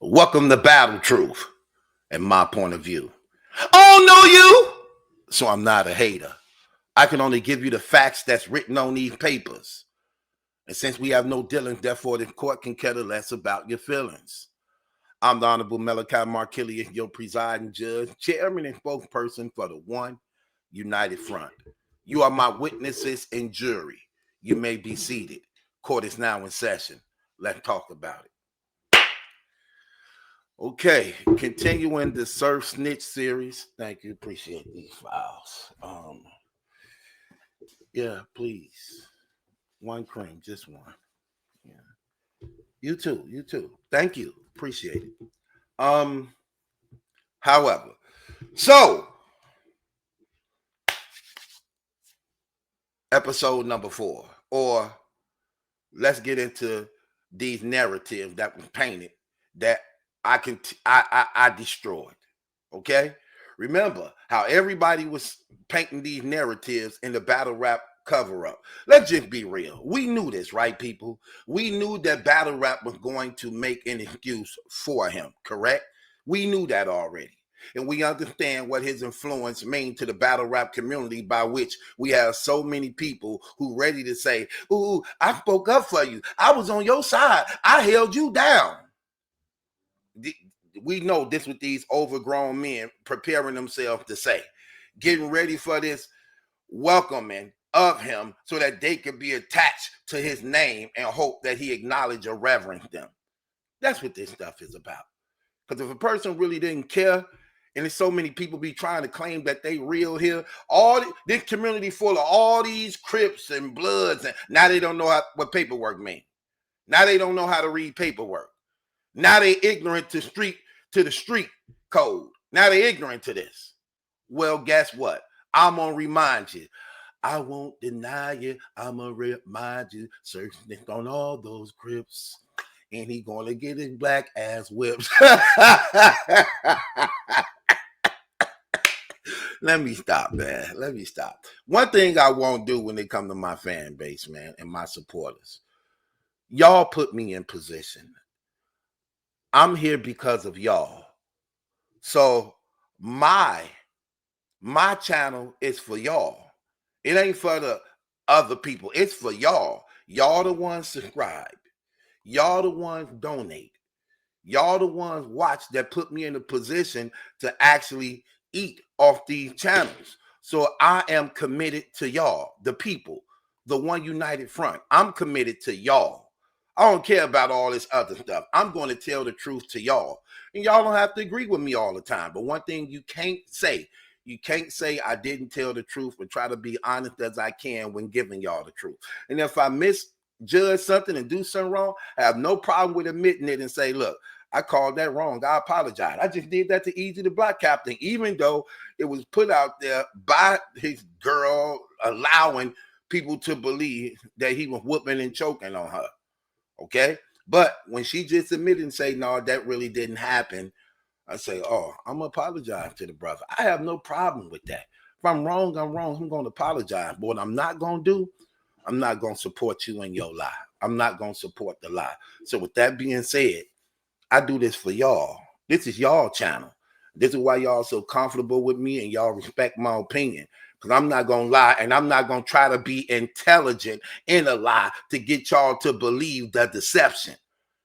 Welcome to Battle Truth and my point of view. I don't know you, so I'm not a hater. I can only give you the facts that's written on these papers. And since we have no dealings, therefore the court can care less about your feelings. I'm the Honorable MallikiBaker, your presiding judge, chairman, and spokesperson for the One United Front. You are my witnesses and jury. You may be seated. Court is now in session. Let's talk about it. Okay, continuing the Surf Snitch series. Thank you. Appreciate these files. Yeah, please. One cream, just one. Yeah. You too, you too. Thank you. Appreciate it. However, so episode number 4, or let's get into these narratives that was painted that I destroyed. Okay, remember how everybody was painting these narratives in the battle rap cover up. Let's just be real. We knew this, right, people? We knew that battle rap was going to make an excuse for him, correct? We knew that already. And we understand what his influence means to the battle rap community, by which we have so many people who ready to say, ooh, I spoke up for you. I was on your side. I held you down. We know this with these overgrown men preparing themselves to say, getting ready for this welcoming of him so that they could be attached to his name and hope that he acknowledge or reverence them. That's what this stuff is about. Because if a person really didn't care, and there's so many people be trying to claim that they real here, this community full of all these Crips and Bloods, and now they don't know what paperwork means. Now they don't know how to read paperwork. Now they ignorant to the street code. Now they ignorant to this. Well, guess what? I'm gonna remind you. I won't deny you. I'm gonna remind you. Searching on all those Crips, and he gonna get his black ass whipped. Let me stop, man. Let me stop. One thing I won't do when it comes to my fan base, man, and my supporters. Y'all put me in position. I'm here because of y'all. So my channel is for y'all. It ain't for the other people. It's for y'all. Y'all the ones subscribe. Y'all the ones donate. Y'all the ones watch that put me in a position to actually eat off these channels. So I am committed to y'all, the people, the One United Front. I'm committed to y'all. I don't care about all this other stuff. I'm going to tell the truth to y'all. And y'all don't have to agree with me all the time. But one thing you can't say I didn't tell the truth, but try to be honest as I can when giving y'all the truth. And if I misjudge something and do something wrong, I have no problem with admitting it and say, look, I called that wrong. I apologize. I just did that to Easy the Block Captain, even though it was put out there by his girl, allowing people to believe that he was whooping and choking on her. Okay? But when she just admitted and say, no, that really didn't happen, I say, oh, I'm going to apologize to the brother. I have no problem with that. If I'm wrong, I'm wrong. I'm going to apologize. But what I'm not going to do, I'm not going to support you in your lie. I'm not going to support the lie. So with that being said, I do this for y'all. This is y'all channel. This is why y'all so comfortable with me and y'all respect my opinion. Because I'm not going to lie, and I'm not going to try to be intelligent in a lie to get y'all to believe the deception.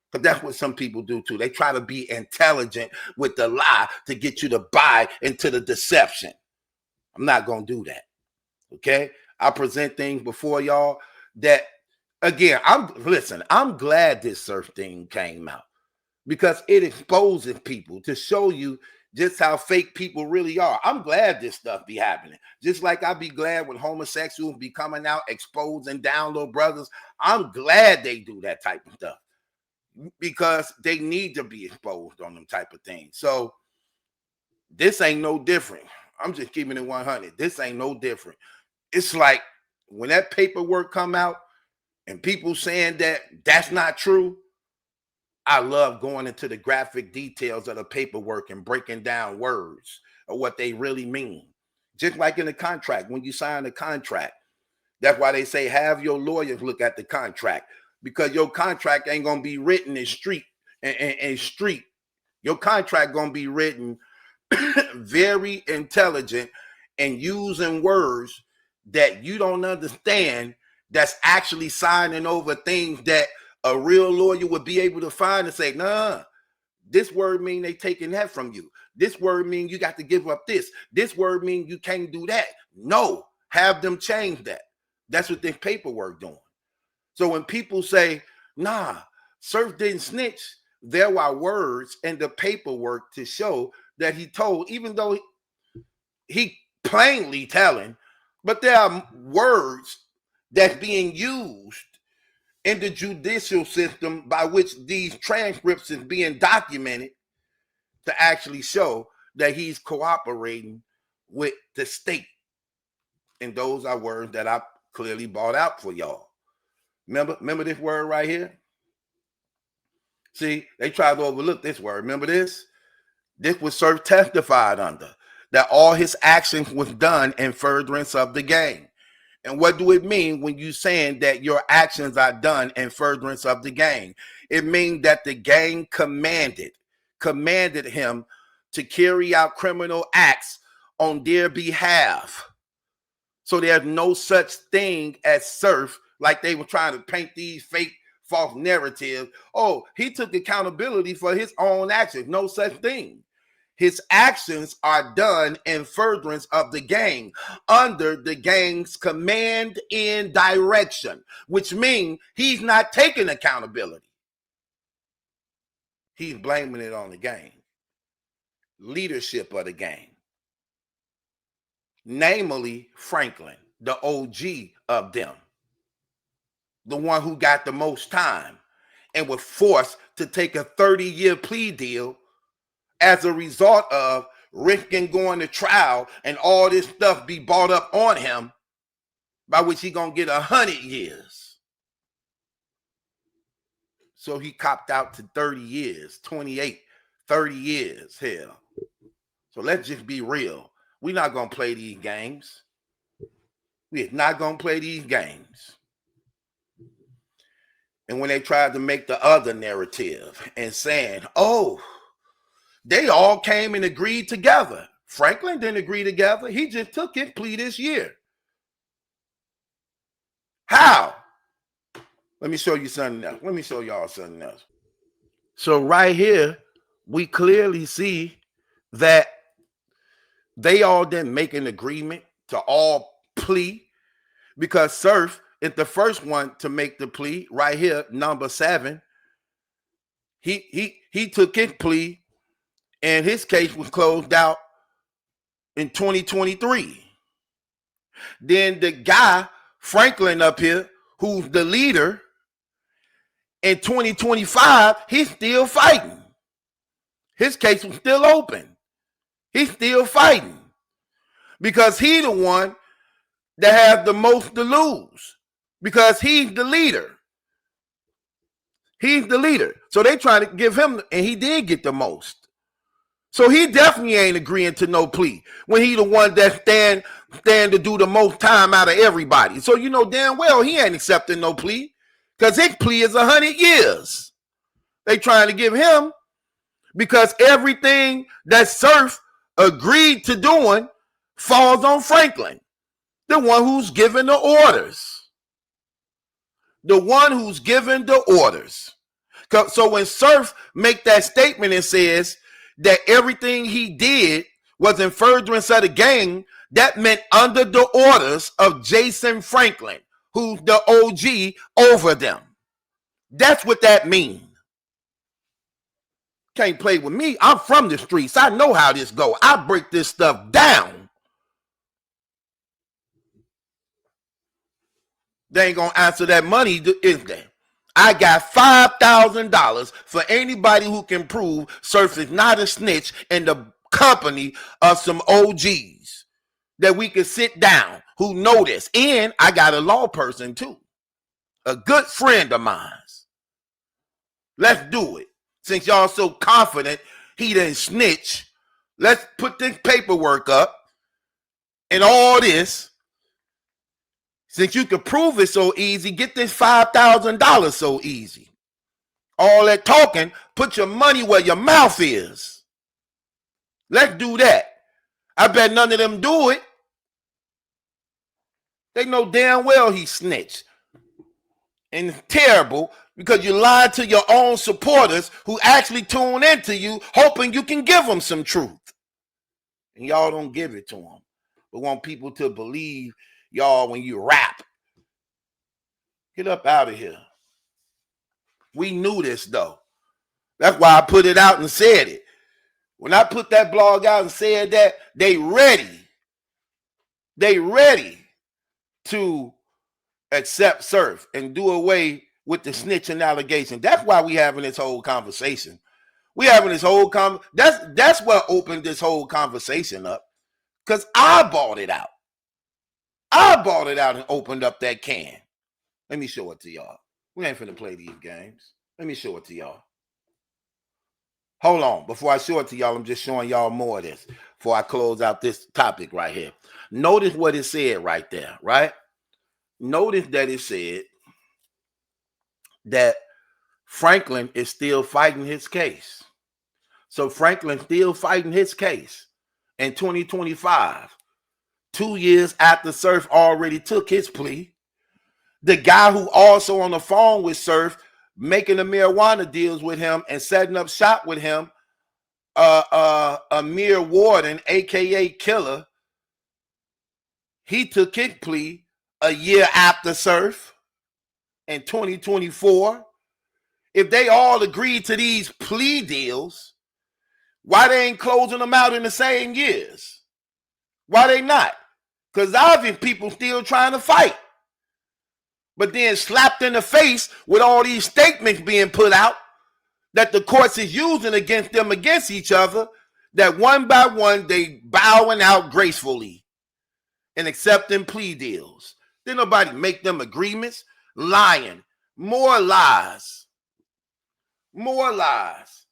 Because that's what some people do too. They try to be intelligent with the lie to get you to buy into the deception. I'm not going to do that. Okay? I present things before y'all that, again, I'm glad this surf thing came out. Because it exposes people to show you just how fake people really are. I'm glad this stuff be happening. Just like I'd be glad when homosexuals be coming out, exposing down low brothers. I'm glad they do that type of stuff because they need to be exposed on them type of things. So this ain't no different. I'm just keeping it 100. This ain't no different. It's like when that paperwork come out and people saying that that's not true, I love going into the graphic details of the paperwork and breaking down words of what they really mean. Just like in the contract, when you sign a contract, that's why they say have your lawyers look at the contract, because your contract ain't gonna be written in street Your contract gonna be written very intelligent and using words that you don't understand, that's actually signing over things that a real lawyer would be able to find and say, nah, this word mean they taking that from you. This word mean you got to give up this. This word mean you can't do that. No, have them change that. That's what this paperwork doing. So when people say, nah, Surf didn't snitch, there are words in the paperwork to show that he told, even though he plainly telling, but there are words that's being used in the judicial system by which these transcripts is being documented to actually show that he's cooperating with the state. And those are words that I clearly brought out for y'all. Remember this word right here? See, they tried to overlook this word. Remember this? This was Surf testified under, that all his actions was done in furtherance of the gang. And what do it mean when you saying that your actions are done in furtherance of the gang? It means that the gang commanded him to carry out criminal acts on their behalf. So there's no such thing as Surf, like they were trying to paint these fake false narratives. Oh, he took accountability for his own actions. No such thing. His actions are done in furtherance of the gang, under the gang's command and direction, which means he's not taking accountability. He's blaming it on the gang, leadership of the gang, namely Franklin, the OG of them, the one who got the most time and was forced to take a 30-year plea deal as a result of risking going to trial and all this stuff be brought up on him, by which he gonna get 100 years. So he copped out to 30 years, 28, 30 years, hell. So let's just be real. We're not gonna play these games. We're not gonna play these games. And when they tried to make the other narrative and saying, oh, they all came and agreed together. Franklin didn't agree together. He just took his plea this year. How? Let me show you something else. Let me show y'all something else. So right here, we clearly see that they all didn't make an agreement to all plea, because Surf is the first one to make the plea right here, number 7. He took his plea, and his case was closed out in 2023. Then the guy, Franklin up here, who's the leader, in 2025, he's still fighting. His case was still open. He's still fighting because he's the one that has the most to lose, because he's the leader. He's the leader. So they try to give him, and he did get the most. So he definitely ain't agreeing to no plea when he the one that stand to do the most time out of everybody. So you know damn well he ain't accepting no plea, because his plea is 100 years. They trying to give him, because everything that Surf agreed to doing falls on Franklin, the one who's giving the orders. The one who's giving the orders. So when Surf make that statement and says that everything he did was in furtherance of the gang, that meant under the orders of Jason Franklin, who's the OG over them. That's what that means. Can't play with me. I'm from the streets. I know how this go. I break this stuff down. They ain't gonna answer that money, is they? I got $5,000 for anybody who can prove Surf is not a snitch in the company of some OGs that we can sit down who know this. And I got a law person too, a good friend of mine. Let's do it. Since y'all so confident he didn't snitch, let's put this paperwork up and all this. Since you can prove it so easy, get this $5,000 so easy. All that talking, put your money where your mouth is. Let's do that. I bet none of them do it. They know damn well he snitched. And it's terrible because you lied to your own supporters who actually tune into you, hoping you can give them some truth. And y'all don't give it to them. But want people to believe y'all when you rap. Get up out of here. We knew this, though. That's why I put it out and said it. When I put that blog out and said that, they ready. They ready to accept surf and do away with the snitching allegation. That's why we having this whole conversation. We having this whole that's what opened this whole conversation up. Because I bought it out. I bought it out and opened up that can. Let me show it to y'all. We ain't finna play these games. Let me show it to y'all. Hold on. Before I show it to y'all, I'm just showing y'all more of this before I close out this topic right here. Notice what it said right there, right? Notice that it said that Franklin is still fighting his case. So Franklin's still fighting his case in 2025, 2 years after Surf already took his plea. The guy who also on the phone with Surf, making the marijuana deals with him and setting up shop with him, Amir Warden, aka Killer, he took his plea a year after Surf in 2024. If they all agreed to these plea deals, why they ain't closing them out in the same years? Why they not? Because obviously people still trying to fight. But then slapped in the face with all these statements being put out that the courts is using against them against each other, that one by one they bowing out gracefully and accepting plea deals. Didn't nobody make them agreements? Lying. More lies. More lies.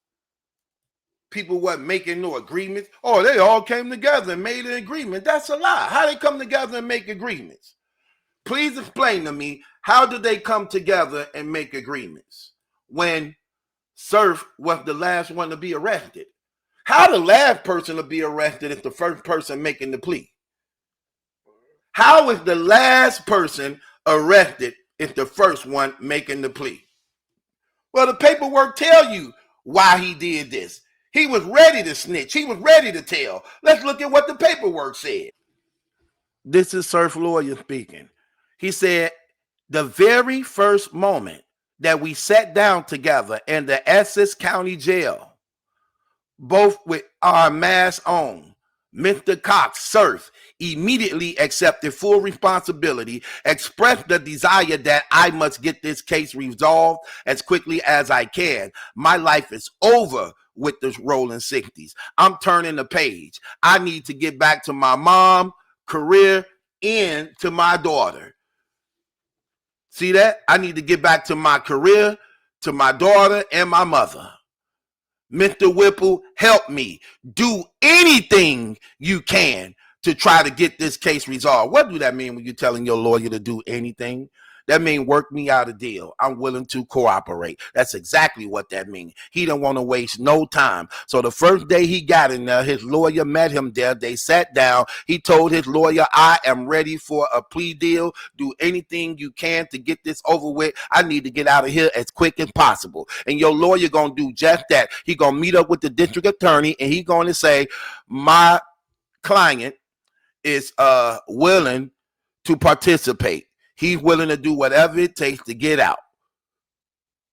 People wasn't making no agreements. Oh, they all came together and made an agreement. That's a lie. How they come together and make agreements? Please explain to me, how did they come together and make agreements when Surf was the last one to be arrested? How the last person to be arrested is the first person making the plea? How is the last person arrested if the first one making the plea? Well, the paperwork tell you why he did this. He was ready to snitch. He was ready to tell. Let's look at what the paperwork said. This is Surf lawyer speaking. He said, the very first moment that we sat down together in the Essex County Jail, both with our masks on, Mr. Cox, Surf, immediately accepted full responsibility, expressed the desire that I must get this case resolved as quickly as I can. My life is over with the rolling 60s. I'm turning the page. I need to get back to my mom, career, and to my daughter. See that? I need to get back to my career, to my daughter, and my mother. Mr. Whipple, help me. Do anything you can to try to get this case resolved. What do that mean when you're telling your lawyer to do anything? That means work me out a deal. I'm willing to cooperate. That's exactly what that means. He don't want to waste no time. So the first day he got in there, his lawyer met him there. They sat down. He told his lawyer, I am ready for a plea deal. Do anything you can to get this over with. I need to get out of here as quick as possible. And your lawyer going to do just that. He going to meet up with the district attorney and he going to say, my client is willing to participate. He's willing to do whatever it takes to get out.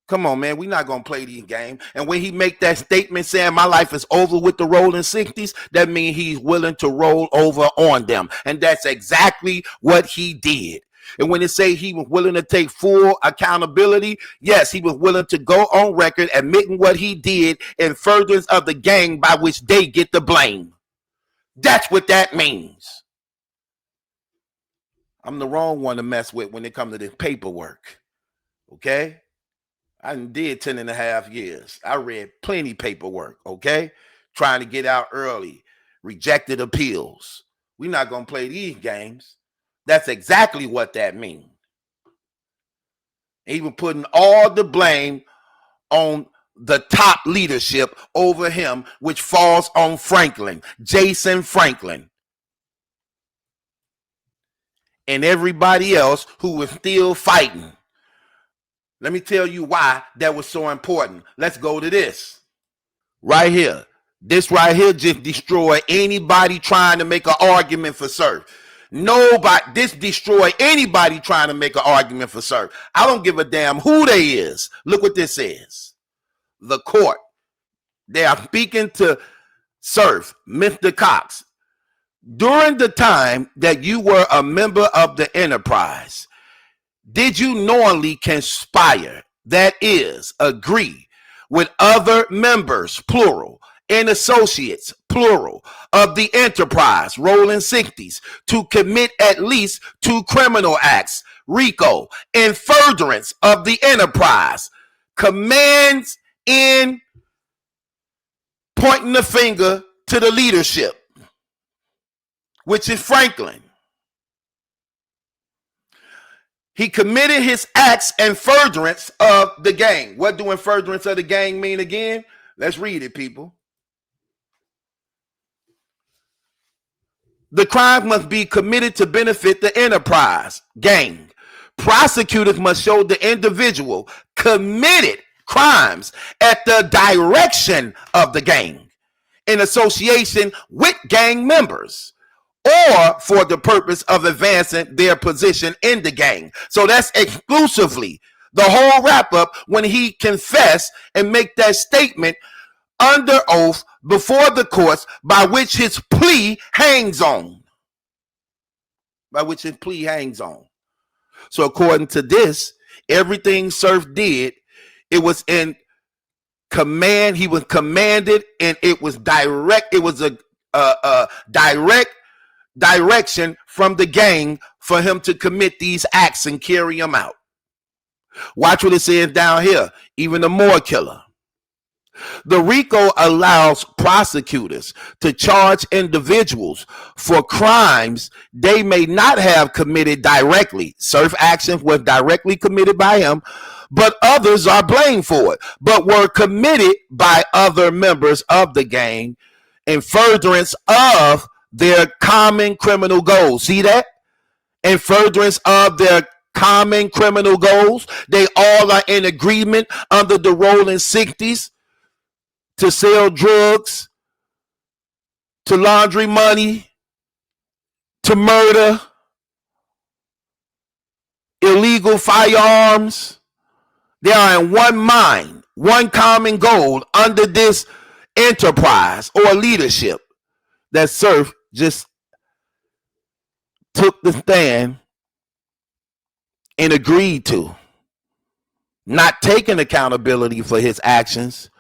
Come on, man. We're not going to play these games. And when he make that statement saying my life is over with the rolling 60s, that means he's willing to roll over on them. And that's exactly what he did. And when it say he was willing to take full accountability, yes, he was willing to go on record admitting what he did in furtherance of the gang by which they get the blame. That's what that means. I'm the wrong one to mess with when it comes to this paperwork. Okay? I did 10 and a half years. I read plenty paperwork, okay? Trying to get out early. Rejected appeals. We're not going to play these games. That's exactly what that means. Even putting all the blame on the top leadership over him, which falls on Franklin, Jason Franklin, and everybody else who was still fighting. Let me tell you why that was so important. Let's go to this right here. This right here just destroy anybody trying to make an argument for Surf. Nobody, this destroy anybody trying to make an argument for Surf. I don't give a damn who they is. Look what this says. The court. They are speaking to Surf, Mr. Cox. During the time that you were a member of the enterprise, did you knowingly conspire, that is, agree with other members, plural, and associates, plural, of the enterprise, rolling 60s, to commit at least 2 criminal acts, RICO, in furtherance of the enterprise, commands in pointing the finger to the leadership, which is Franklin. He committed his acts in furtherance of the gang. What do in furtherance of the gang mean again? Let's read it, people. The crime must be committed to benefit the enterprise, gang. Prosecutors must show the individual committed crimes at the direction of the gang, in association with gang members, or for the purpose of advancing their position in the gang. So that's exclusively the whole wrap up when he confessed and make that statement under oath before the courts, by which his plea hangs on. By which his plea hangs on. So according to this, everything Surf did, it was in command. He was commanded, and it was direct. It was a direct direction from the gang for him to commit these acts and carry them out. Watch what it says down here. Even the more killer. The RICO allows prosecutors to charge individuals for crimes they may not have committed directly. Surf actions was directly committed by him, but others are blamed for it, but were committed by other members of the gang in furtherance of their common criminal goals. See that? In furtherance of their common criminal goals. They all are in agreement under the rolling 60s to sell drugs, to laundry money, to murder, illegal firearms. They are in one mind, one common goal under this enterprise or leadership that Surf just took the stand and agreed to, not taking accountability for his actions,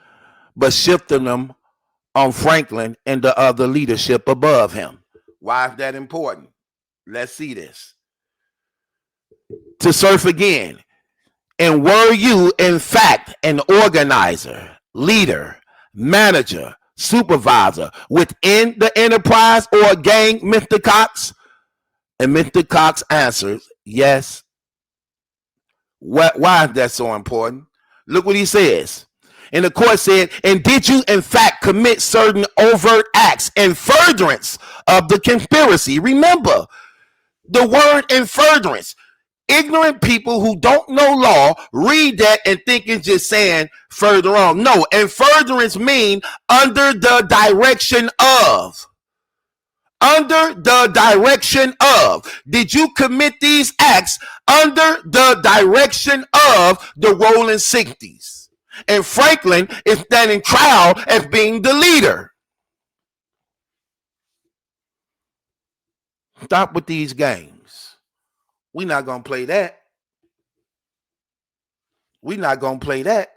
but shifting them on Franklin and the other leadership above him. Why is that important? Let's see this. To Surf again. And were you, in fact, an organizer, leader, manager, supervisor within the enterprise or gang, Mr. Cox? And Mr. Cox answers, yes. Why is that so important? Look what he says. And the court said, and did you in fact commit certain overt acts in furtherance of the conspiracy? Remember the word in furtherance. Ignorant people who don't know law read that and think it's just saying further on. No, and furtherance mean under the direction of. Under the direction of. Did you commit these acts under the direction of the rolling 60s? And Franklin is standing trial as being the leader. Stop with these games. We're not going to play that. We're not going to play that.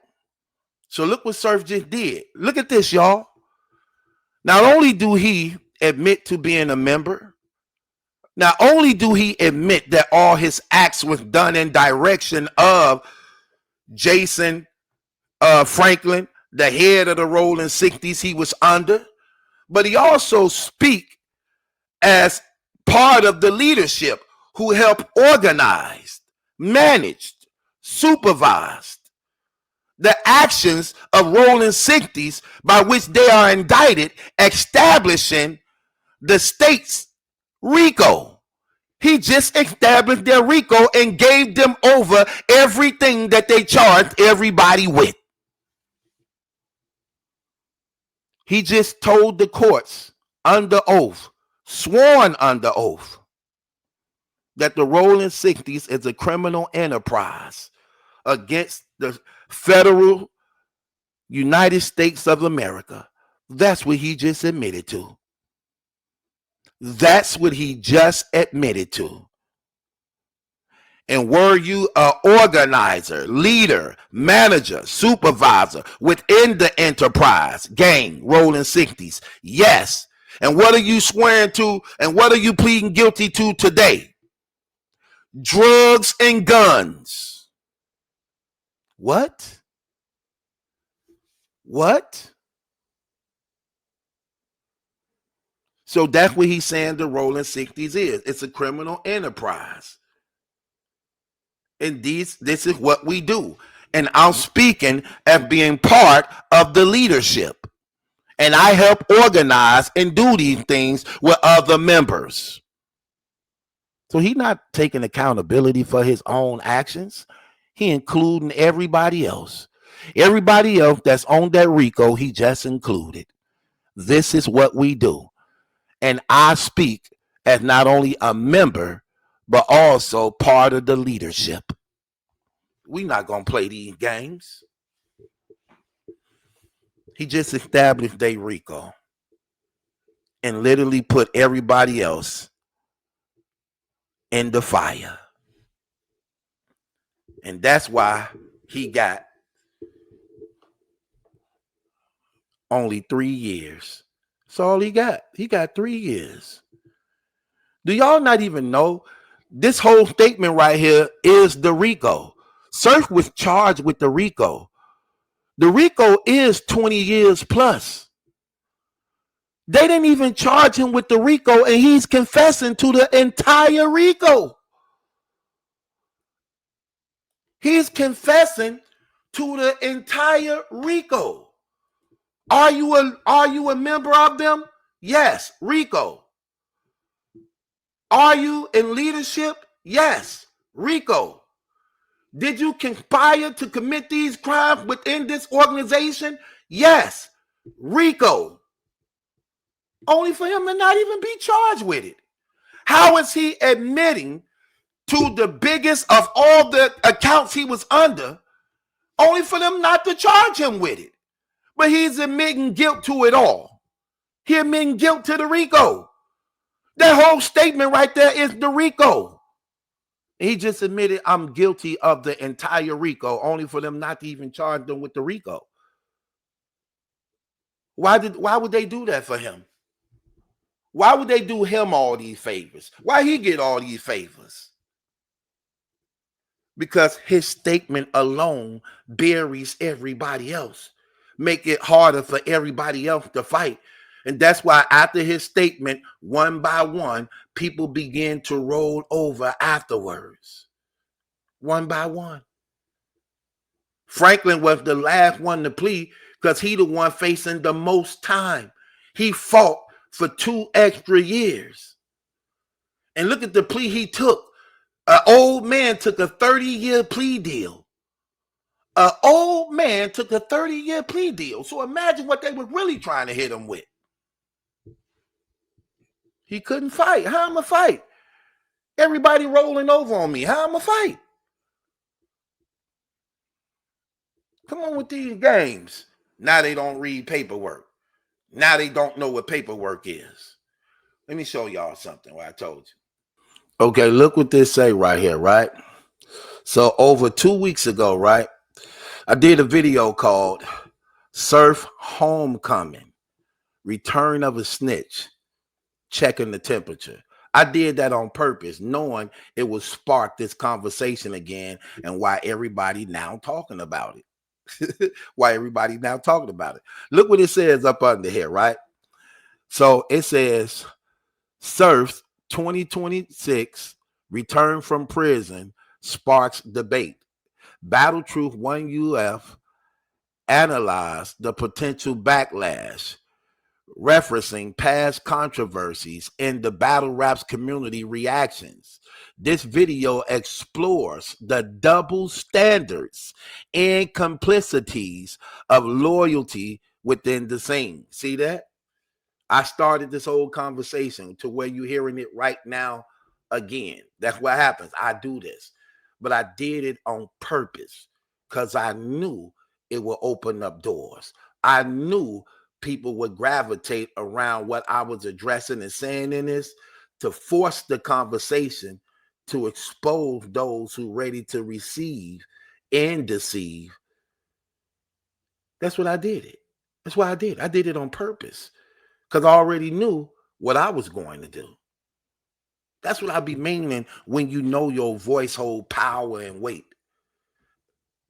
So look what Surf just did. Look at this, y'all. Not only do he admit to being a member, not only do he admit that all his acts was done in direction of Jason Franklin, the head of the rolling 60s he was under, but he also speak as part of the leadership who helped organize, managed, supervised the actions of rolling 60s by which they are indicted, establishing the state's RICO. He just established their RICO and gave them over everything that they charged everybody with. He just told the courts under oath, sworn under oath, that the rolling 60s is a criminal enterprise against the federal United States of America. That's what he just admitted to. That's what he just admitted to. And were you an organizer, leader, manager, supervisor within the enterprise, gang, rolling 60s? Yes. And what are you swearing to and what are you pleading guilty to today? Drugs and guns. What? What? So that's what he's saying the rolling 60s is. It's a criminal enterprise. And this is what we do. And I'm speaking as being part of the leadership. And I help organize and do these things with other members. So he's not taking accountability for his own actions. He including everybody else. Everybody else that's on that RICO, he just included. This is what we do. And I speak as not only a member, but also part of the leadership. We're not going to play these games. He just established a RICO and literally put everybody else in the fire. And that's why he got only 3 years. That's all he got. He got 3 years. Do y'all not even know this whole statement right here is the RICO? Surf was charged with the RICO. The RICO is 20 years plus. They didn't even charge him with the RICO, and he's confessing to the entire RICO. He's confessing to the entire RICO. Are you a member of them? Yes, RICO. Are you in leadership? Yes, RICO. Did you conspire to commit these crimes within this organization? Yes, RICO. Only for him to not even be charged with it. How is he admitting to the biggest of all the accounts he was under, only for them not to charge him with it? But he's admitting guilt to it all. He admitting guilt to the RICO. That whole statement right there is the RICO. He just admitted, I'm guilty of the entire RICO, only for them not to even charge them with the RICO. Why would they do that for him? Why would they do him all these favors? Why he get all these favors? Because his statement alone buries everybody else, make it harder for everybody else to fight. And that's why after his statement, one by one, people begin to roll over afterwards. One by one. Franklin was the last one to plead because he the one facing the most time. He fought for 2 extra years. And look at the plea he took. An old man took a 30-year plea deal. An old man took a 30-year plea deal. So imagine what they were really trying to hit him with. He couldn't fight. How am I gonna fight? Everybody rolling over on me. How am I gonna fight? Come on with these games. Now they don't read paperwork. Now they don't know what paperwork is. Let me show y'all something what I told you. Okay, look what this say right here, right? So over 2 weeks ago, right, I did a video called Surf Homecoming, Return of a Snitch, Checking the Temperature. I did that on purpose, knowing it would spark this conversation again and why everybody now talking about it. Why everybody now talking about it. Look what it says up under here, right? So it says, Surf 2026 return from prison sparks debate. Battle Truth 1 UF analyze the potential backlash, referencing past controversies and the battle raps community reactions. This video explores the double standards and complicities of loyalty within the scene. See that? I started this whole conversation to where you're hearing it right now again. That's what happens. I do this. But I did it on purpose because I knew it would open up doors. I knew people would gravitate around what I was addressing and saying in this to force the conversation to expose those who are ready to receive and deceive. That's what I did it. That's why I did. I did it on purpose because I already knew what I was going to do. That's what I be meaning when you know your voice hold power and weight.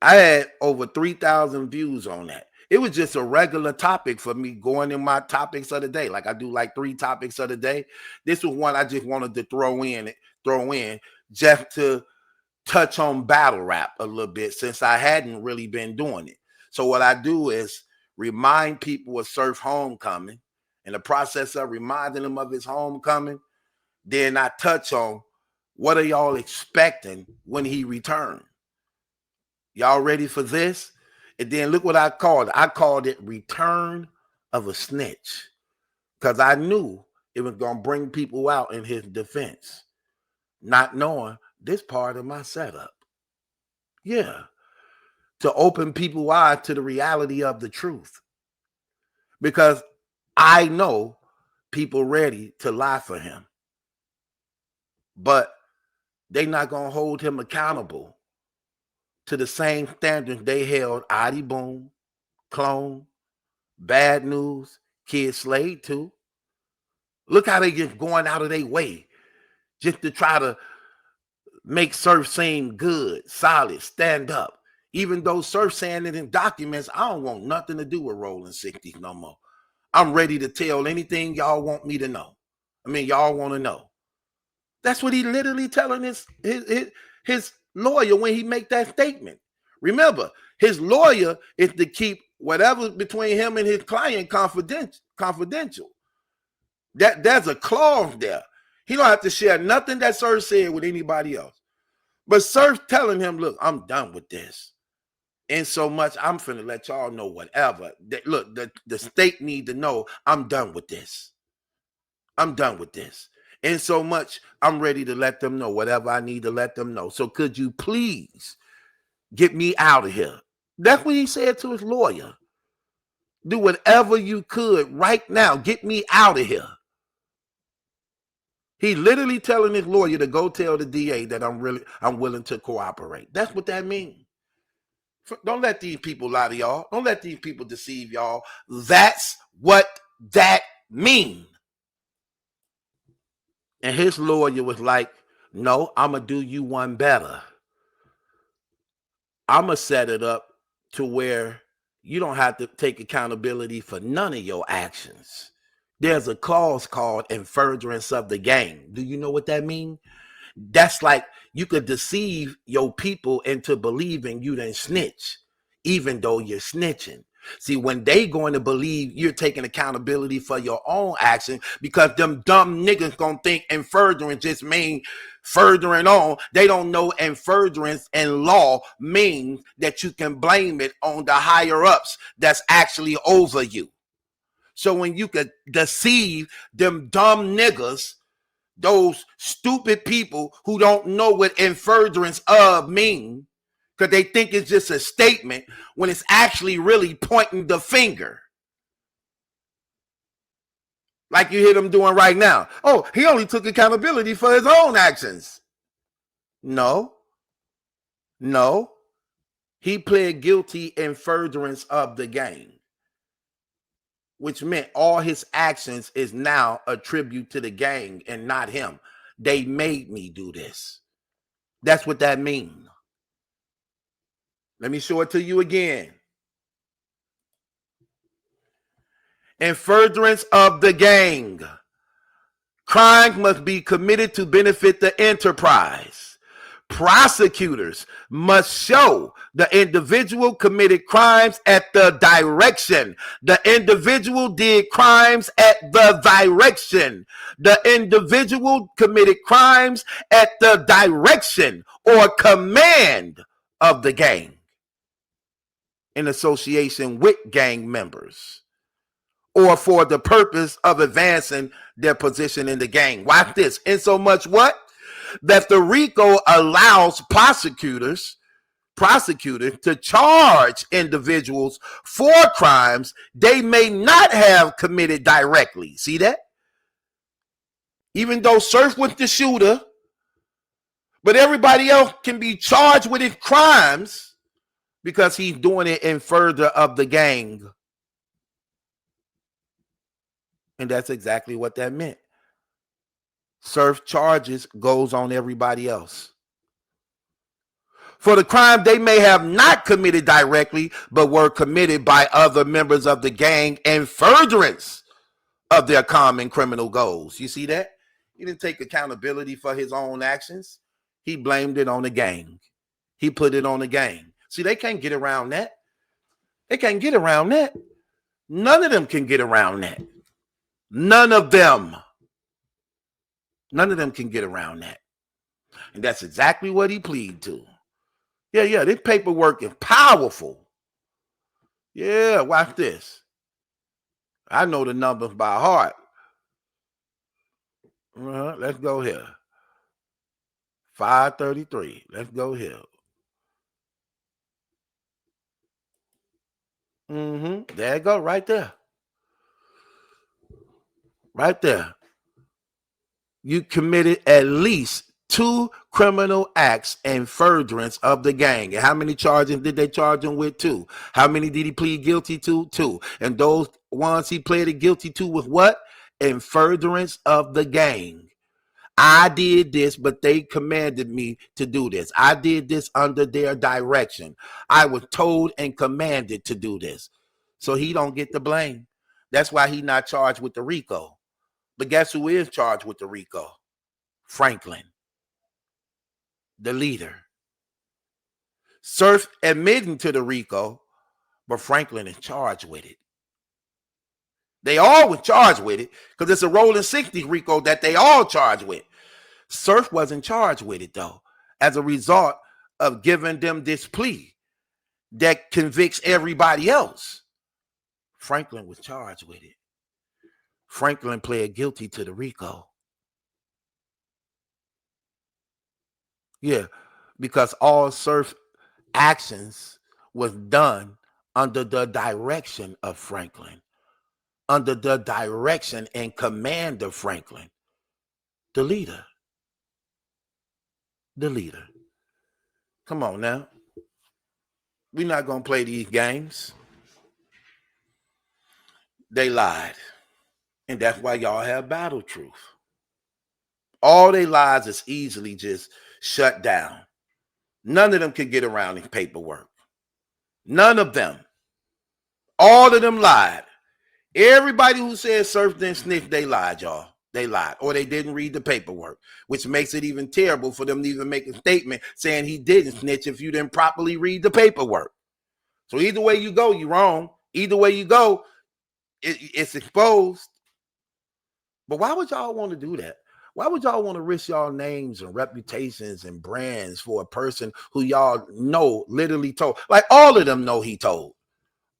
I had over 3,000 views on that. It was just a regular topic for me going in my topics of the day. Like I do like 3 topics of the day. This was one I just wanted to throw in just to touch on battle rap a little bit since I hadn't really been doing it. So what I do is remind people of Surf Homecoming. In the process of reminding them of his homecoming, then I touch on what are y'all expecting when he returns. Y'all ready for this? And then look what I called it. I called it Return of a Snitch because I knew it was going to bring people out in his defense, not knowing this part of my setup. Yeah, to open people's eyes to the reality of the truth. Because I know people ready to lie for him, but they're not going to hold him accountable to the same standards they held Adi Boom, Clone, Bad News, Kid Slade to. Look how they just going out of their way just to try to make Surf seem good, solid, stand up. Even though Surf saying it in documents, I don't want nothing to do with Rolling 60s no more. I'm ready to tell anything y'all want me to know. I mean, y'all want to know. That's what he literally telling his lawyer when he make that statement. Remember, his lawyer is to keep whatever between him and his client confidential. There's a clause there. He don't have to share nothing that Surf said with anybody else. But Surf telling him, look, I'm done with this. And so much, I'm finna let y'all know whatever. Look, the state need to know I'm done with this. I'm done with this. And so much, I'm ready to let them know whatever I need to let them know. So could you please get me out of here? That's what he said to his lawyer. Do whatever you could right now. Get me out of here. He literally telling his lawyer to go tell the DA that I'm willing to cooperate. That's what that means. Don't let these people lie to y'all. Don't let these people deceive y'all. That's what that means. And his lawyer was like, no, I'm going to do you one better. I'm going to set it up to where you don't have to take accountability for none of your actions. There's a clause called in furtherance of the gang. Do you know what that means? That's like you could deceive your people into believing you didn't snitch, even though you're snitching. See, when they going to believe you're taking accountability for your own action, because them dumb niggas gonna think in furtherance just mean furthering on. They don't know in furtherance and law means that you can blame it on the higher ups that's actually over you. So when you could deceive them dumb niggas, those stupid people who don't know what in furtherance of mean, because they think it's just a statement when it's actually really pointing the finger. Like you hear them doing right now. Oh, he only took accountability for his own actions. No. He pled guilty in furtherance of the gang, which meant all his actions is now a tribute to the gang and not him. They made me do this. That's what that means. Let me show it to you again. In furtherance of the gang, crime must be committed to benefit the enterprise, Prosecutors must show the individual committed crimes at the direction. The individual did crimes at the direction. The individual committed crimes at the direction or command of the gang in association with gang members or for the purpose of advancing their position in the gang. Watch this. In so much what? That the RICO allows prosecutors to charge individuals for crimes they may not have committed directly. See that? Even though Surf was the shooter, but everybody else can be charged with his crimes because he's doing it in further of the gang. And that's exactly what that meant. Surf charges goes on everybody else. For the crime they may have not committed directly, but were committed by other members of the gang in furtherance of their common criminal goals. You see that? He didn't take accountability for his own actions. He blamed it on the gang. He put it on the gang. See, they can't get around that. They can't get around that. None of them can get around that. None of them. None of them can get around that. And that's exactly what he pleaded to. Yeah, this paperwork is powerful. Yeah, watch this. I know the numbers by heart. Let's go here. 533. Let's go here. There you go, right there. Right there. You committed at least 2 criminal acts in furtherance of the gang. And how many charges did they charge him with? 2. How many did he plead guilty to? 2. And those ones he pleaded guilty to with what? In furtherance of the gang. I did this, but they commanded me to do this. I did this under their direction. I was told and commanded to do this. So he don't get the blame. That's why he's not charged with the RICO. But guess who is charged with the RICO? Franklin, the leader. Surf admitting to the RICO, but Franklin is charged with it. They all were charged with it because it's a rolling 60 RICO that they all charged with. Surf wasn't charged with it, though, as a result of giving them this plea that convicts everybody else. Franklin was charged with it. Franklin pled guilty to the RICO. Yeah, because all Surf actions was done under the direction of Franklin, under the direction and command of Franklin, the leader. The leader. Come on now. We're not going to play these games. They lied. And that's why y'all have battle truth. All they lies is easily just shut down. None of them can get around this paperwork. None of them. All of them lied. Everybody who said Surf didn't snitch, they lied, y'all. They lied. Or they didn't read the paperwork, which makes it even terrible for them to even make a statement saying he didn't snitch if you didn't properly read the paperwork. So either way you go, you're wrong. Either way you go, it's exposed. But why would y'all want to do that? Why would y'all want to risk y'all names and reputations and brands for a person who y'all know literally told? Like all of them know he told.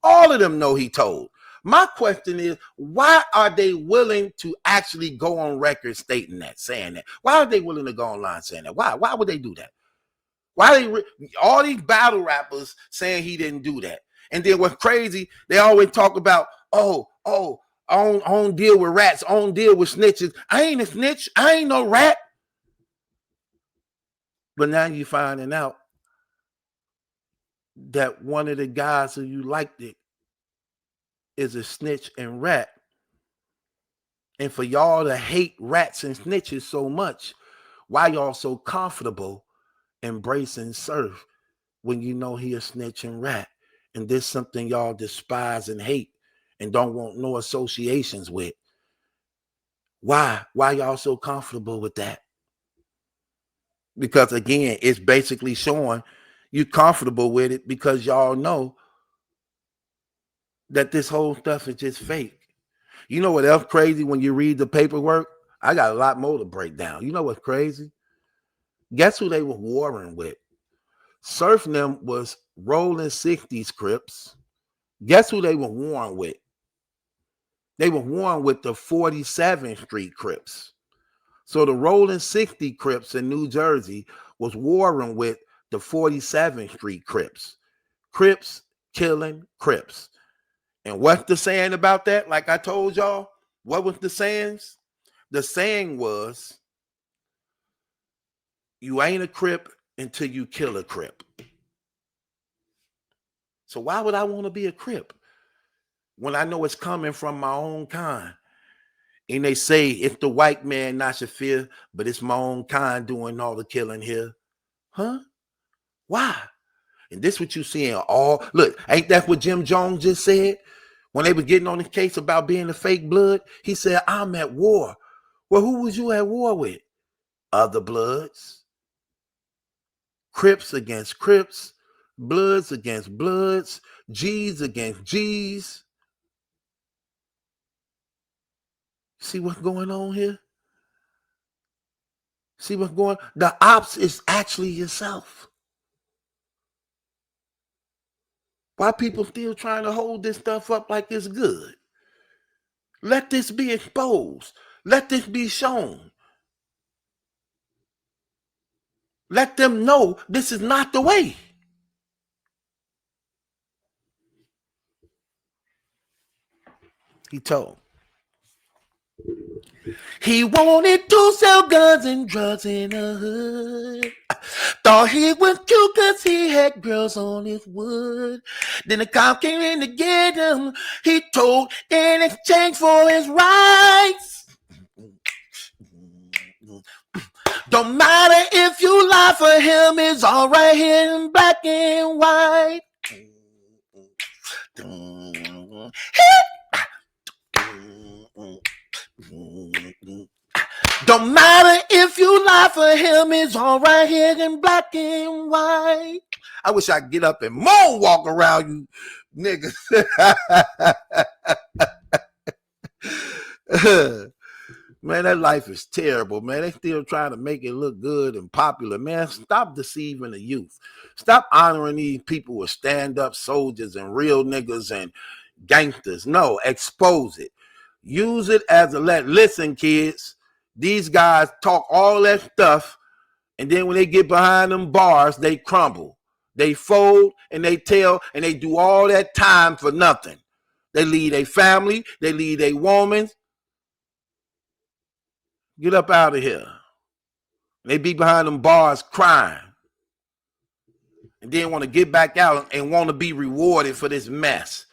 All of them know he told. My question is, why are they willing to actually go on record stating that, saying that? Why are they willing to go online saying that? Why would they do that? Why they all these battle rappers saying he didn't do that? And then what's crazy, they always talk about, I don't deal with rats, I don't deal with snitches. I ain't a snitch, I ain't no rat. But now you're finding out that one of the guys who you liked it is a snitch and rat. And for y'all to hate rats and snitches so much, why y'all so comfortable embracing Surf when you know he a snitch and rat? And this something y'all despise and hate and don't want no associations with. Why? Why y'all so comfortable with that? Because again, it's basically showing you comfortable with it because y'all know that this whole stuff is just fake. You know what else crazy when you read the paperwork? I got a lot more to break down. You know what's crazy? Guess who they were warring with? Surf them was rolling 60s Crips. Guess who they were warring with? They were warring with the 47th Street Crips. So the rolling 60 Crips in New Jersey was warring with the 47th Street Crips. Crips killing Crips. And what's the saying about that? Like I told y'all, what was the sayings? The saying was, you ain't a Crip until you kill a Crip. So why would I want to be a Crip when I know it's coming from my own kind? And they say it's the white man I should fear, but it's my own kind doing all the killing here. Huh? Why? And this what you seeing all. Look, ain't that what Jim Jones just said? When they were getting on the case about being a fake blood, he said, I'm at war. Well, who was you at war with? Other bloods. Crips against Crips. Bloods against Bloods. G's against G's. See what's going on here? See what's going on? The ops is actually yourself. Why people still trying to hold this stuff up like it's good? Let this be exposed. Let this be shown. Let them know this is not the way. He told. He wanted to sell guns and drugs in the hood. Thought he was cute cause he had girls on his wood. Then the cop came in to get him. He told in exchange for his rights. Don't matter if you lie for him, it's all right here in black and white. Don't matter if you lie for him, it's all right here in black and white. I wish I could get up and moonwalk around you niggas. Man, that life is terrible, man. They still trying to make it look good and popular, man. Stop deceiving the youth. Stop honoring these people with stand-up soldiers and real niggas and gangsters. No, expose it. Use it as a listen, kids. These guys talk all that stuff, and then when they get behind them bars, they crumble. They fold and they tell, and they do all that time for nothing. They leave a family, they leave a woman. Get up out of here. They be behind them bars crying. And then want to get back out and want to be rewarded for this mess.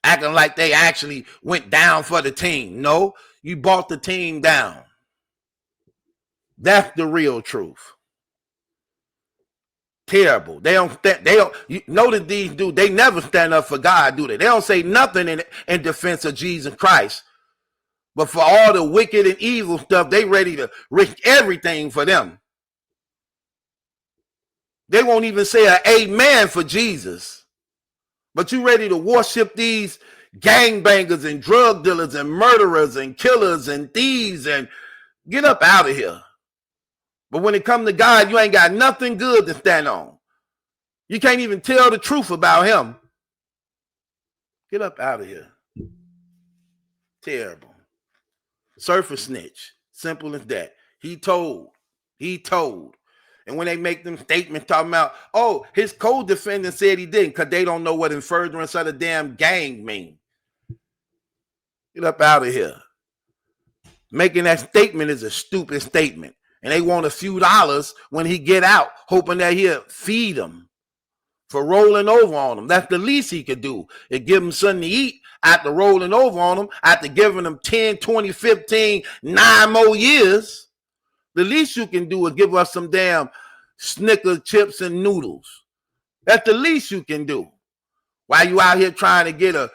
Acting like they actually went down for the team. No, you brought the team down. That's the real truth. Terrible. They don't, you know that these dudes, they never stand up for God, do they? They don't say nothing in defense of Jesus Christ. But for all the wicked and evil stuff, they ready to risk everything for them. They won't even say an amen for Jesus. But you ready to worship these gangbangers and drug dealers and murderers and killers and thieves and get up out of here. But when it comes to God, you ain't got nothing good to stand on. You can't even tell the truth about him. Get up out of here. Terrible. Surfer snitch. Simple as that. He told. And when they make them statements talking about, oh, his co-defendant said he didn't because they don't know what in furtherance of the damn gang mean. Get up out of here. Making that statement is a stupid statement. And they want a few dollars when he get out, hoping that he'll feed them for rolling over on them. That's the least he could do. It give him something to eat after rolling over on them, after giving them 10, 20, 15, 9 more years. The least you can do is give us some damn Snickers, chips, and noodles. That's the least you can do. While you out here trying to get a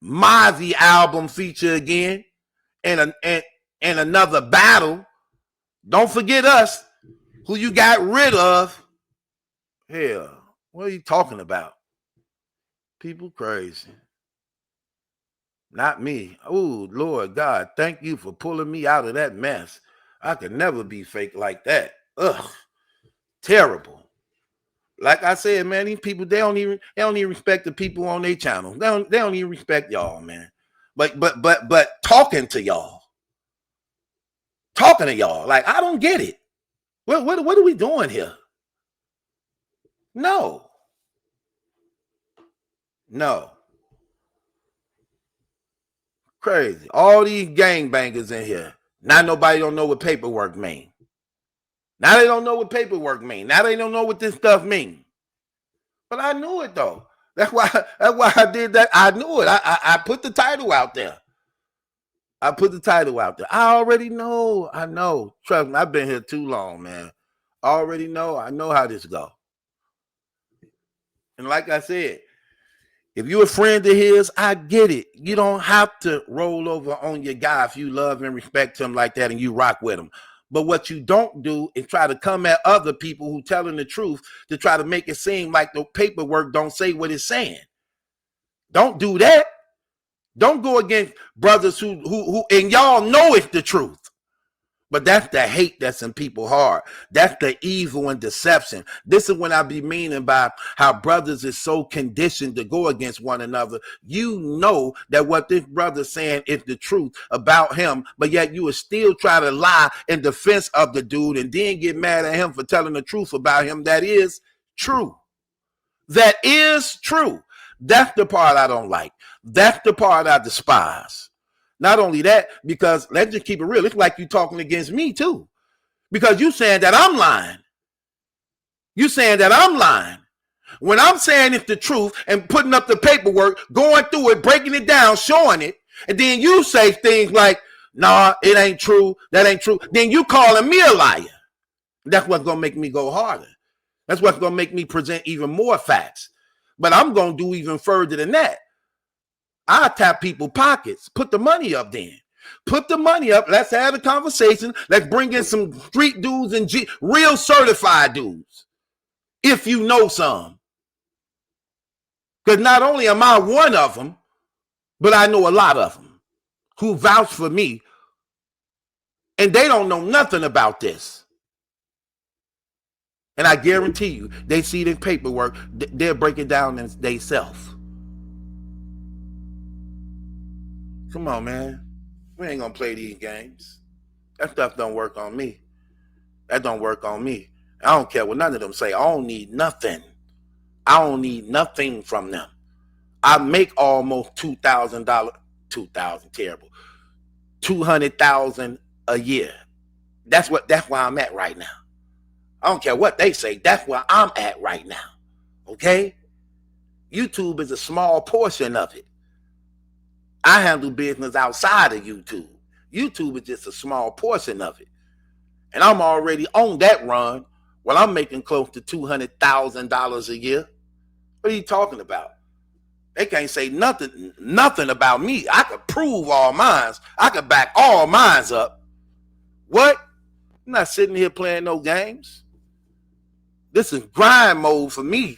Mozzie album feature again and another battle. Don't forget us. who you got rid of. Hell, what are you talking about? People crazy. Not me. Oh, Lord God, thank you for pulling me out of that mess. I could never be fake like that. Ugh, terrible. Like I said, man, these people, they don't even respect the people on their channel. They don't even respect y'all, man. But talking to y'all, like, I don't get it. What are we doing here? No. Crazy. All these gangbangers in here. Now nobody don't know what paperwork mean. Now they don't know what paperwork mean. Now they don't know what this stuff mean. But I knew it though. That's why I did that. I knew it. I put the title out there. I already know. I know. Trust me, I've been here too long, man. I already know. I know how this go. And like I said, if you're a friend of his, I get it. You don't have to roll over on your guy if you love and respect him like that and you rock with him. But what you don't do is try to come at other people who telling the truth to try to make it seem like the paperwork don't say what it's saying. Don't do that. Don't go against brothers who and y'all know it's the truth. But that's the hate that's in people's heart. That's the evil and deception. This is what I be meaning by how brothers is so conditioned to go against one another. You know that what this brother's saying is the truth about him, but yet you will still try to lie in defense of the dude and then get mad at him for telling the truth about him. That is true. That is true. That's the part I don't like. That's the part I despise. Not only that, because let's just keep it real. It's like you talking against me too. Because you saying that I'm lying. You saying that I'm lying. When I'm saying it's the truth and putting up the paperwork, going through it, breaking it down, showing it, and then you say things like, nah, it ain't true, that ain't true. Then you calling me a liar. That's what's going to make me go harder. That's what's going to make me present even more facts. But I'm going to do even further than that. I tap people's pockets. Put the money up then. Put the money up. Let's have a conversation. Let's bring in some street dudes and real certified dudes. If you know some. Because not only am I one of them, but I know a lot of them who vouch for me. And they don't know nothing about this. And I guarantee you, they see the paperwork, they'll break it down themselves. Come on, man. We ain't gonna play these games. That stuff don't work on me. That don't work on me. I don't care what none of them say. I don't need nothing. I don't need nothing from them. I make almost $2,000. $2,000, terrible. $200,000 a year. That's where I'm at right now. I don't care what they say. That's where I'm at right now. Okay? YouTube is a small portion of it. I handle business outside of YouTube. YouTube is just a small portion of it. And I'm already on that run. Well, I'm making close to $200,000 a year. What are you talking about? They can't say nothing about me. I could prove all mines. I could back all mines up. What? I'm not sitting here playing no games. This is grind mode for me.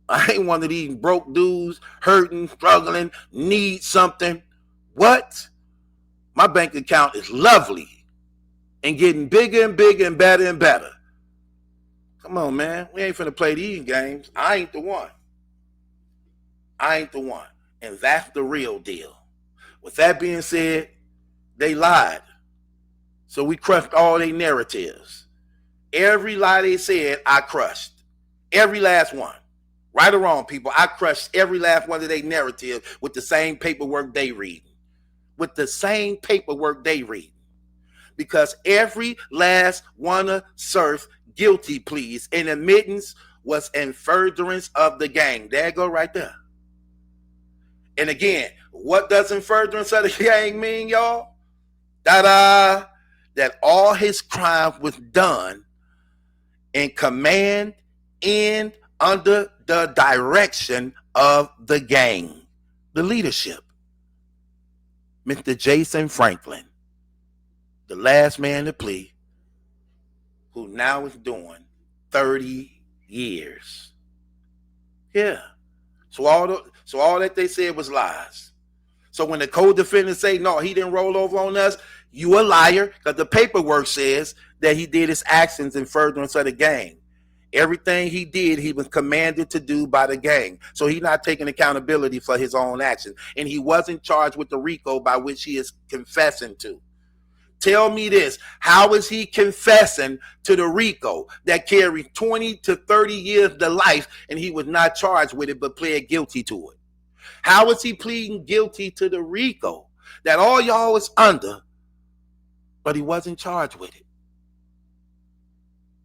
I ain't one of these broke dudes, hurting, struggling, need something. What? My bank account is lovely and getting bigger and bigger and better and better. Come on, man. We ain't finna play these games. I ain't the one. And that's the real deal. With that being said, they lied. So we crushed all their narratives. Every lie they said, I crushed. Every last one. Right or wrong, people, I crushed every last one of their narratives with the same paperwork they read. Because every last one of Surf's guilty pleas and admittance was in furtherance of the gang. There you go right there. And again, what does in furtherance of the gang mean, y'all? That all his crime was done in command and under the direction of the gang, the leadership. Mr. Jason Franklin, the last man to plea, who now is doing 30 years. Yeah. So all that they said was lies. So when the co-defendants say, no, he didn't roll over on us, you a liar, because the paperwork says that he did his actions in furtherance of the gang. Everything he did, he was commanded to do by the gang. So he's not taking accountability for his own actions. And he wasn't charged with the RICO by which he is confessing to. Tell me this, how is he confessing to the RICO that carried 20 to 30 years to life and he was not charged with it but pled guilty to it? How is he pleading guilty to the RICO that all y'all was under, but he wasn't charged with it?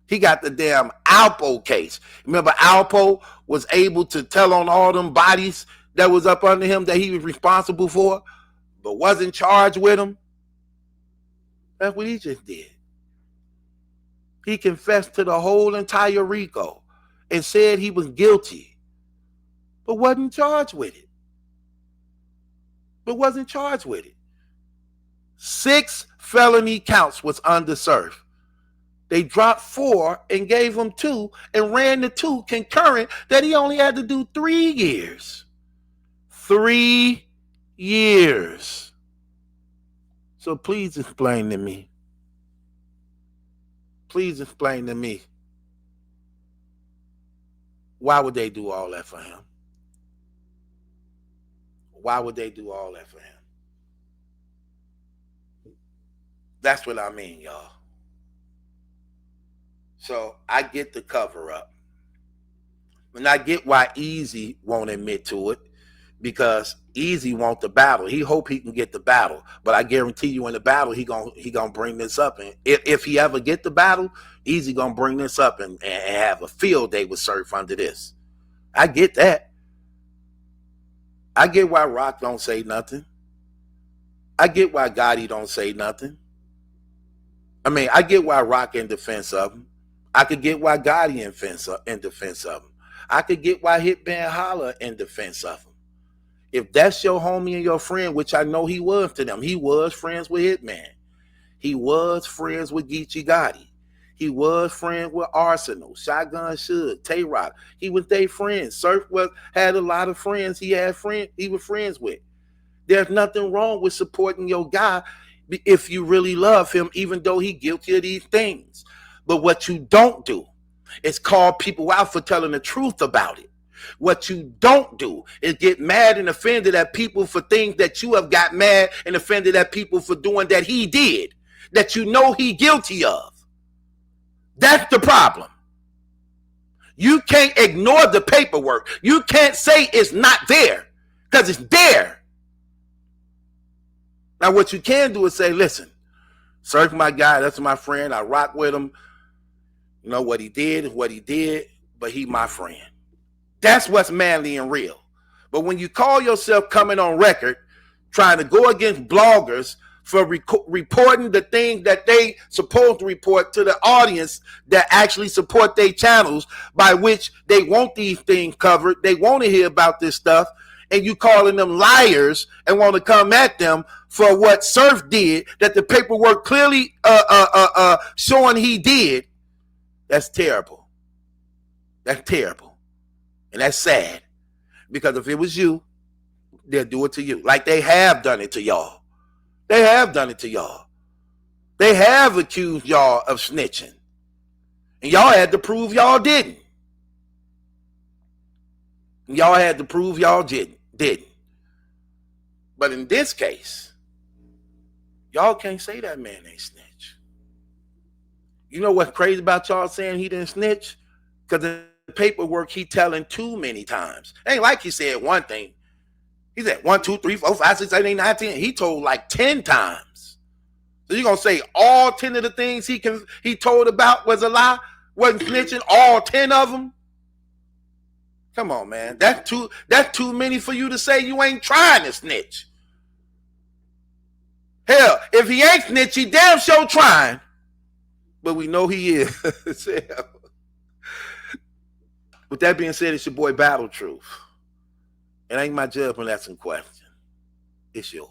He got the damn Alpo case. Remember, Alpo was able to tell on all them bodies that was up under him that he was responsible for, but wasn't charged with them? That's what he just did. He confessed to the whole entire RICO and said he was guilty, but wasn't charged with it. But wasn't charged with it. 6 felony counts was under Surf. They dropped 4 and gave him 2 and ran the 2 concurrent that he only had to do 3 years. 3 years. So please explain to me. Please explain to me. Why would they do all that for him? Why would they do all that for him? That's what I mean, y'all. So I get the cover up. And I get why Easy won't admit to it, because Easy wants the battle. He hope he can get the battle. But I guarantee you in the battle, he gonna bring this up. And if he ever get the battle, Easy gonna bring this up and have a field day with Surf under this. I get that. I get why Rock don't say nothing. I get why Gotti don't say nothing. I mean, I get why Rock in defense of him. I could get why Gotti in defense of him. I could get why Hitman Holla in defense of him. If that's your homie and your friend, which I know he was to them, he was friends with Hitman. He was friends with Geechee Gotti. He was friends with Arsenal, Shotgun Suge, Tay-Rock. He was their friends. Surf had a lot of friends he was friends with. There's nothing wrong with supporting your guy if you really love him, even though he's guilty of these things. But what you don't do is call people out for telling the truth about it. What you don't do is get mad and offended at people for things that you have got mad and offended at people for doing that he did, that you know he guilty of. That's the problem. You can't ignore the paperwork. You can't say it's not there, because it's there. Now, what you can do is say, listen, Surf my guy, that's my friend, I rock with him. You know, what he did is what he did, but he my friend. That's what's manly and real. But when you call yourself coming on record, trying to go against bloggers for reporting the thing that they supposed to report to the audience that actually support their channels, by which they want these things covered, they want to hear about this stuff, and you calling them liars and want to come at them for what Surf did, that the paperwork clearly showing he did, that's terrible. That's terrible. And that's sad. Because if it was you, they'll do it to you. Like they have done it to y'all. They have done it to y'all. They have accused y'all of snitching. And y'all had to prove y'all didn't. Y'all had to prove y'all didn't. But in this case, y'all can't say that man ain't snitch. You know what's crazy about y'all saying he didn't snitch? Because the paperwork he telling too many times. Ain't like he said one thing. He said 1, 2, 3, 4, 5, 6, 7, 8, 9, 10. He told like 10 times. So you're gonna say all 10 of the things he told about was a lie? Wasn't snitching? All 10 of them? Come on, man. That's too many for you to say you ain't trying to snitch. Hell, if he ain't snitch, he damn sure trying. But we know he is. With that being said, it's your boy Battle Truth. It ain't my judgment that's in question. It's yours.